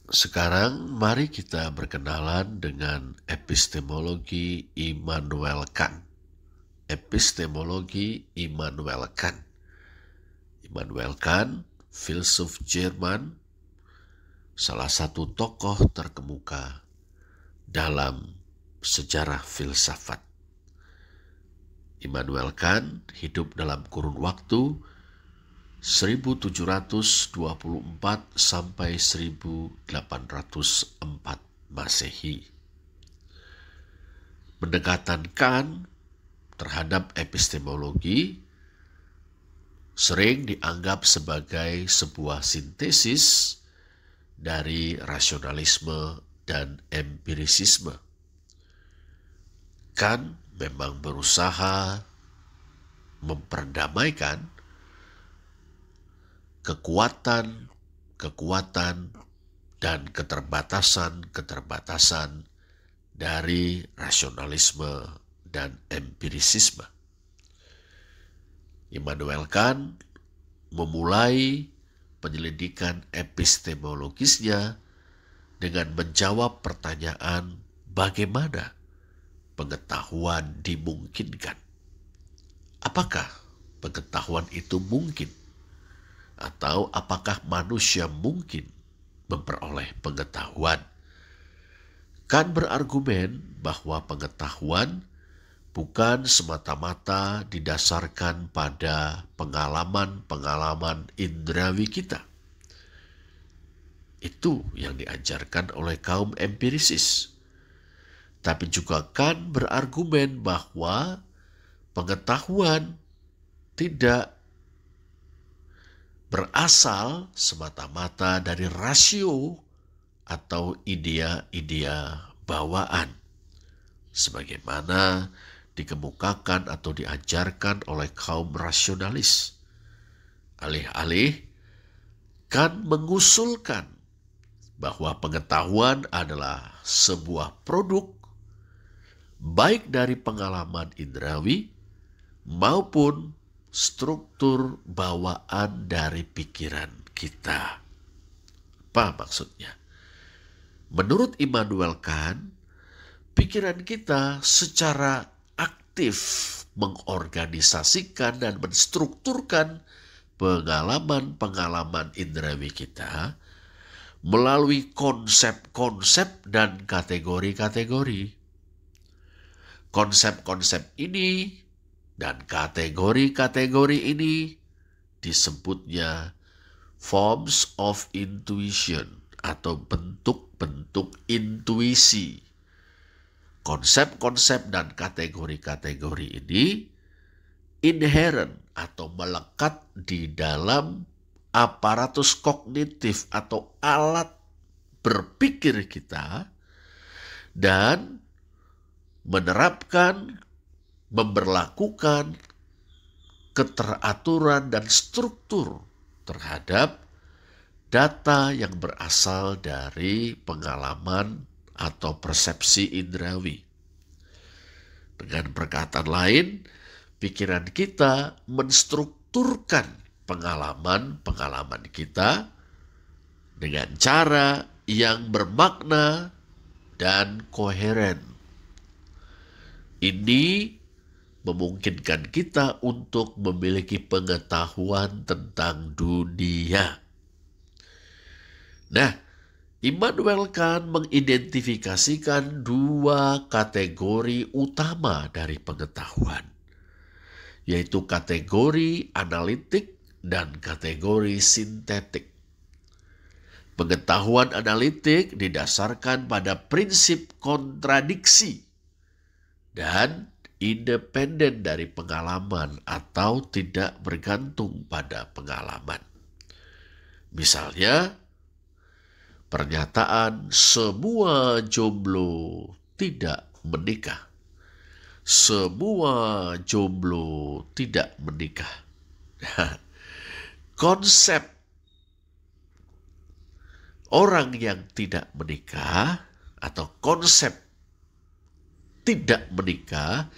Sekarang mari kita berkenalan dengan epistemologi Immanuel Kant. Epistemologi Immanuel Kant. Immanuel Kant, filsuf Jerman, salah satu tokoh terkemuka dalam sejarah filsafat. Immanuel Kant hidup dalam kurun waktu 1724 sampai 1804 Masehi. Pendekatan Kant terhadap epistemologi sering dianggap sebagai sebuah sintesis dari rasionalisme dan empirisisme. Kant memang berusaha memperdamaikan kekuatan dan keterbatasan dari rasionalisme dan empirisisme. Immanuel Kant memulai penyelidikan epistemologisnya dengan menjawab pertanyaan bagaimana pengetahuan dimungkinkan. Apakah pengetahuan itu mungkin? Atau apakah manusia mungkin memperoleh pengetahuan? Kant berargumen bahwa pengetahuan bukan semata-mata didasarkan pada pengalaman-pengalaman indrawi kita. Itu yang diajarkan oleh kaum empirisis. Tapi juga Kant berargumen bahwa pengetahuan tidak berasal semata-mata dari rasio atau idea-idea bawaan, sebagaimana dikemukakan atau diajarkan oleh kaum rasionalis. Alih-alih, Kant mengusulkan bahwa pengetahuan adalah sebuah produk baik dari pengalaman indrawi maupun struktur bawaan dari pikiran kita. Apa maksudnya? Menurut Immanuel Kant, pikiran kita secara aktif mengorganisasikan dan menstrukturkan pengalaman-pengalaman indrawi kita melalui konsep-konsep dan kategori-kategori. Konsep-konsep ini dan kategori-kategori ini disebutnya forms of intuition atau bentuk-bentuk intuisi. Konsep-konsep dan kategori-kategori ini inherent atau melekat di dalam aparatus kognitif atau alat berpikir kita dan menerapkan, memberlakukan keteraturan dan struktur terhadap data yang berasal dari pengalaman atau persepsi indrawi. Dengan perkataan lain, pikiran kita menstrukturkan pengalaman-pengalaman kita dengan cara yang bermakna dan koheren. Ini memungkinkan kita untuk memiliki pengetahuan tentang dunia. Nah, Immanuel Kant mengidentifikasikan dua kategori utama dari pengetahuan, yaitu kategori analitik dan kategori sintetik. Pengetahuan analitik didasarkan pada prinsip kontradiksi dan independen dari pengalaman atau tidak bergantung pada pengalaman. Misalnya, pernyataan semua jomblo tidak menikah. Semua jomblo tidak menikah. Konsep orang yang tidak menikah atau konsep tidak menikah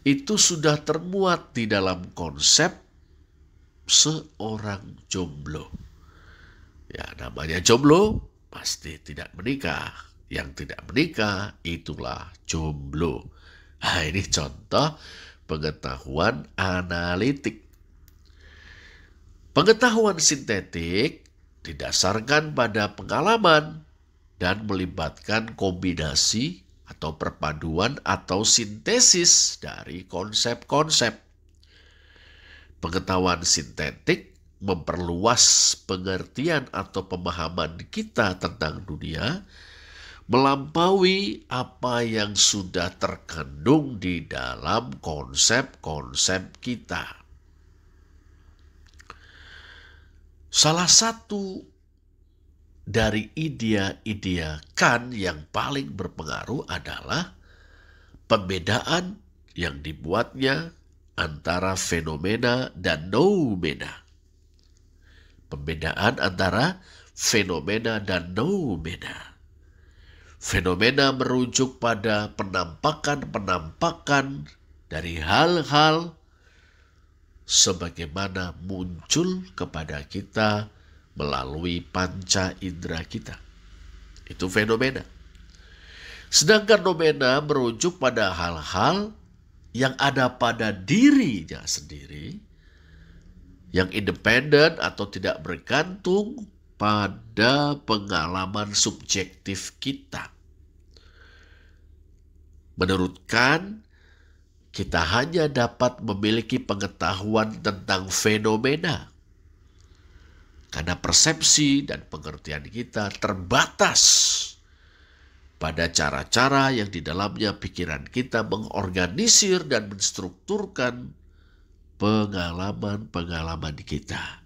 itu sudah termuat di dalam konsep seorang jomblo. Ya, namanya jomblo pasti tidak menikah. Yang tidak menikah itulah jomblo. Nah, ini contoh pengetahuan analitik. Pengetahuan sintetik didasarkan pada pengalaman dan melibatkan kombinasi atau perpaduan atau sintesis dari konsep-konsep. Pengetahuan sintetik memperluas pengertian atau pemahaman kita tentang dunia melampaui apa yang sudah terkandung di dalam konsep-konsep kita. Salah satu dari idea-idea Kant yang paling berpengaruh adalah pembedaan yang dibuatnya antara fenomena dan noumena. Pembedaan antara fenomena dan noumena. Fenomena merujuk pada penampakan-penampakan dari hal-hal sebagaimana muncul kepada kita melalui panca indera kita. Itu fenomena. Sedangkan noumena merujuk pada hal-hal yang ada pada dirinya sendiri, yang independen atau tidak bergantung pada pengalaman subjektif kita. Menurut Kant, kita hanya dapat memiliki pengetahuan tentang fenomena karena persepsi dan pengertian kita terbatas pada cara-cara yang di dalamnya pikiran kita mengorganisir dan menstrukturkan pengalaman-pengalaman kita.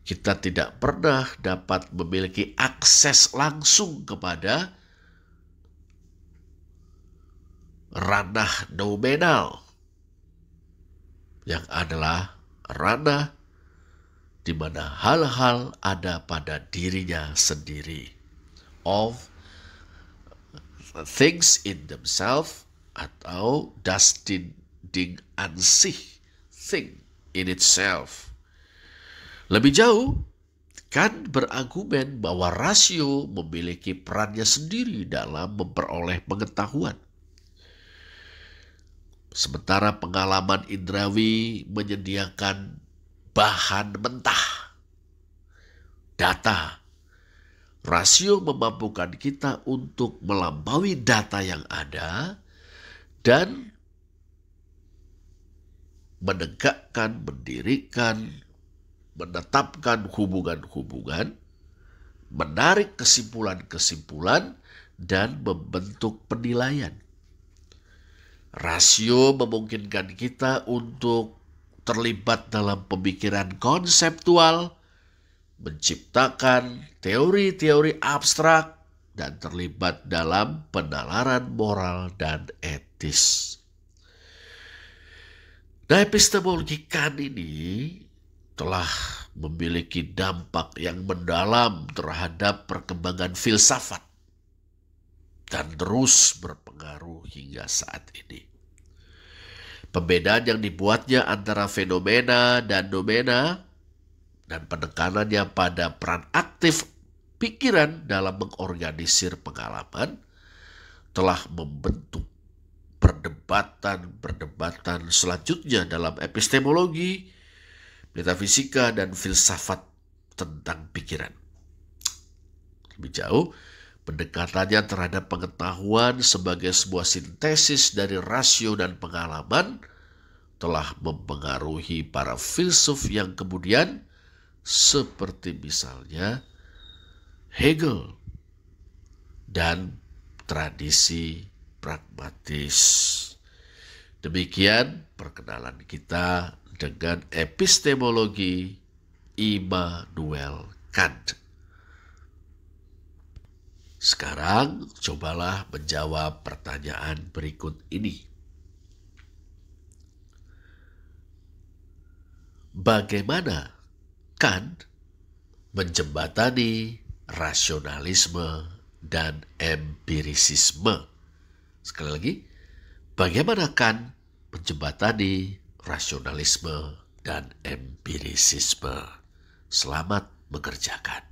Kita tidak pernah dapat memiliki akses langsung kepada ranah noumenal, yang adalah ranah di mana hal-hal ada pada dirinya sendiri. Of things in themselves atau das Ding an sich, thing in itself. Lebih jauh, Kant berargumen bahwa rasio memiliki perannya sendiri dalam memperoleh pengetahuan. Sementara pengalaman indrawi menyediakan bahan mentah, data. Rasio memampukan kita untuk melampaui data yang ada dan menegakkan, mendirikan, menetapkan hubungan-hubungan, menarik kesimpulan-kesimpulan, dan membentuk penilaian. Rasio memungkinkan kita untuk terlibat dalam pemikiran konseptual, menciptakan teori-teori abstrak, dan terlibat dalam penalaran moral dan etis. Nah, epistemologi Kant ini telah memiliki dampak yang mendalam terhadap perkembangan filsafat dan terus berpengaruh hingga saat ini. Pembedaan yang dibuatnya antara fenomena dan noumena dan penekanannya pada peran aktif pikiran dalam mengorganisir pengalaman telah membentuk perdebatan selanjutnya dalam epistemologi, metafisika, dan filsafat tentang pikiran. Lebih jauh, pendekatannya terhadap pengetahuan sebagai sebuah sintesis dari rasio dan pengalaman telah mempengaruhi para filsuf yang kemudian seperti misalnya Hegel dan tradisi pragmatis. Demikian perkenalan kita dengan epistemologi Immanuel Kant. Sekarang cobalah menjawab pertanyaan berikut ini. Bagaimana Kant menjembatani rasionalisme dan empirisisme? Sekali lagi, bagaimana Kant menjembatani rasionalisme dan empirisisme? Selamat mengerjakan.